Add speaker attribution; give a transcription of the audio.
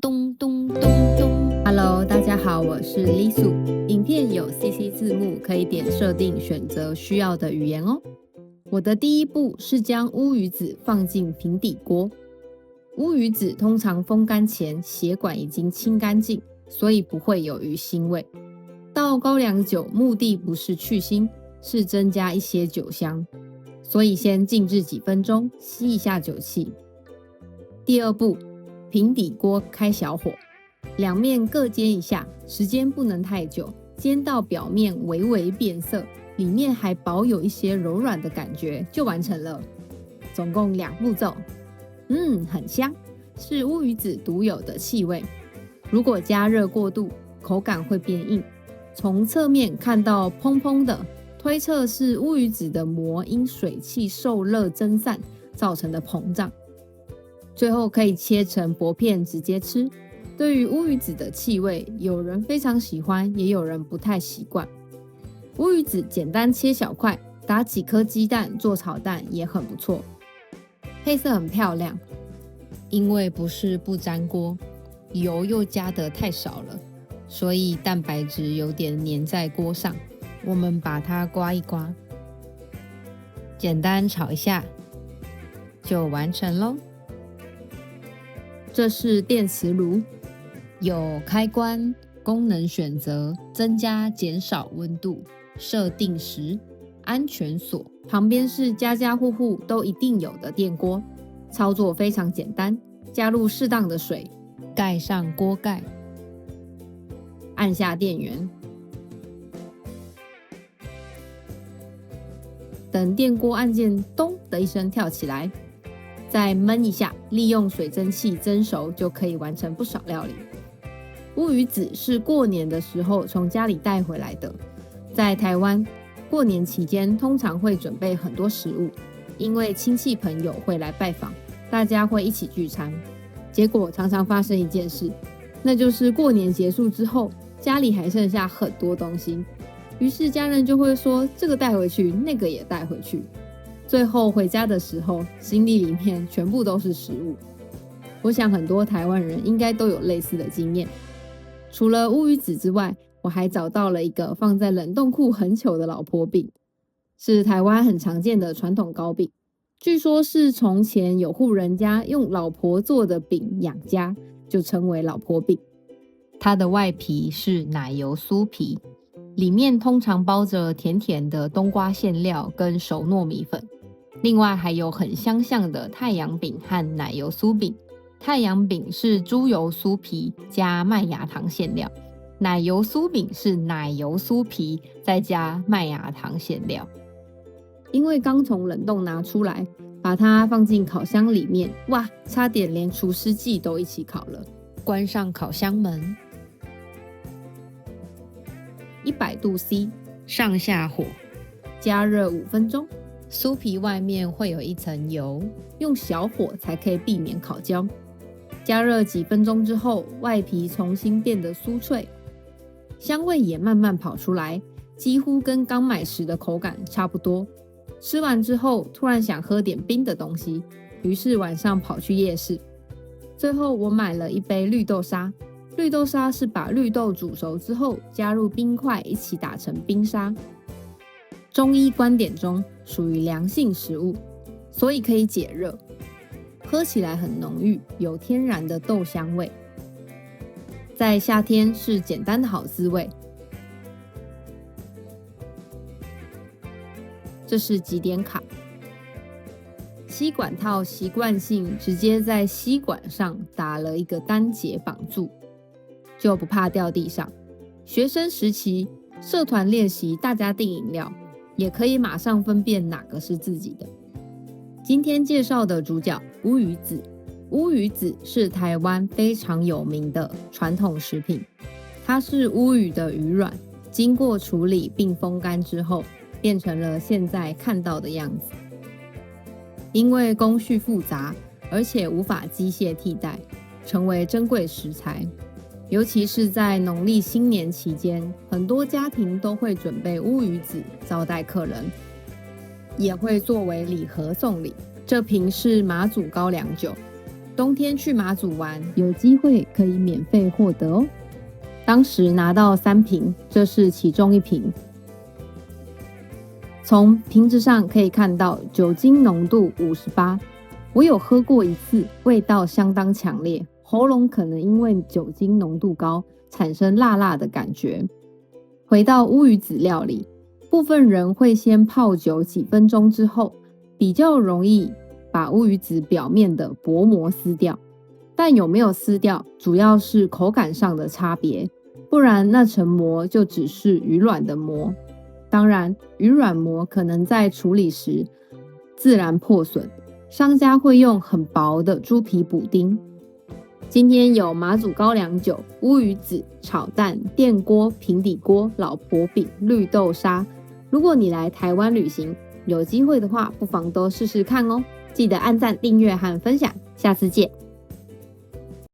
Speaker 1: 咚咚咚咚 Hello， 大家好，我是 Lisu。影片有 CC 字幕，可以点设定选择需要的语言哦。我的第一步是将乌鱼子放进平底锅。乌鱼子通常风干前血管已经清干净，所以不会有鱼腥味。倒高粱酒目的不是去腥，是增加一些酒香，所以先静置几分钟，吸一下酒气。第二步，平底锅开小火，两面各煎一下，时间不能太久，煎到表面微微变色，里面还保有一些柔软的感觉，就完成了。总共2步骤。很香，是乌鱼子独有的气味。如果加热过度，口感会变硬。从侧面看到蓬蓬的，推测是乌鱼子的膜因水汽受热蒸散造成的膨胀。最后可以切成薄片直接吃。对于乌鱼子的气味，有人非常喜欢，也有人不太习惯。乌鱼子简单切小块，打几颗鸡蛋做炒蛋也很不错。配色很漂亮，因为不是不粘锅，油又加得太少了，所以蛋白质有点粘在锅上。我们把它刮一刮，简单炒一下就完成咯。这是电磁炉，有开关、功能选择、增加减少温度、设定时、安全锁，旁边是家家户户都一定有的电锅，操作非常简单，加入适当的水，盖上锅盖，按下电源，等电锅按键咚的一声跳起来，再焖一下，利用水蒸气蒸熟就可以完成不少料理。乌鱼子是过年的时候从家里带回来的，在台湾过年期间通常会准备很多食物，因为亲戚朋友会来拜访，大家会一起聚餐。结果常常发生一件事，那就是过年结束之后，家里还剩下很多东西，于是家人就会说这个带回去，那个也带回去。最后回家的时候，行李里面全部都是食物。我想很多台湾人应该都有类似的经验。除了乌鱼子之外，我还找到了一个放在冷冻库很久的老婆饼，是台湾很常见的传统糕饼。据说是从前有户人家用老婆做的饼养家，就称为老婆饼。它的外皮是奶油酥皮，里面通常包着甜甜的冬瓜馅料跟熟糯米粉，另外还有很相像的太阳饼和奶油酥饼。太阳饼是猪油酥皮加麦芽糖馅料，奶油酥饼是奶油酥皮再加麦芽糖馅料。因为刚从冷冻拿出来，把它放进烤箱里面，哇，差点连除湿剂都一起烤了。关上烤箱门，100度 C 上下火，加热5分钟。酥皮外面会有一层油，用小火才可以避免烤焦。加热几分钟之后，外皮重新变得酥脆，香味也慢慢跑出来，几乎跟刚买时的口感差不多。吃完之后，突然想喝点冰的东西，于是晚上跑去夜市。最后我买了一杯绿豆沙，绿豆沙是把绿豆煮熟之后，加入冰块一起打成冰沙。中医观点中属于凉性食物，所以可以解热，喝起来很浓郁，有天然的豆香味，在夏天是简单的好滋味。这是几点卡，吸管套习惯性直接在吸管上打了一个单结绑住，就不怕掉地上。学生时期社团练习，大家订饮料，也可以马上分辨哪个是自己的。今天介绍的主角乌鱼子，乌鱼子是台湾非常有名的传统食品，它是乌鱼的鱼卵，经过处理并风干之后，变成了现在看到的样子。因为工序复杂，而且无法机械替代，成为珍贵食材。尤其是在农历新年期间，很多家庭都会准备乌鱼子招待客人，也会作为礼盒送礼。这瓶是马祖高粱酒，冬天去马祖玩，有机会可以免费获得哦。当时拿到3瓶，这是其中1瓶。从瓶子上可以看到酒精浓度58，我有喝过一次，味道相当强烈，喉咙可能因为酒精浓度高，产生辣辣的感觉。回到乌鱼子料理，部分人会先泡酒几分钟之后，比较容易把乌鱼子表面的薄膜撕掉，但有没有撕掉，主要是口感上的差别，不然那层膜就只是鱼卵的膜。当然，鱼卵膜可能在处理时自然破损，商家会用很薄的猪皮补丁。今天有马祖高粱酒、乌鱼子、炒蛋、电锅、平底锅、老婆饼、绿豆沙。如果你来台湾旅行，有机会的话，不妨都试试看哦。记得按赞、订阅和分享，下次见。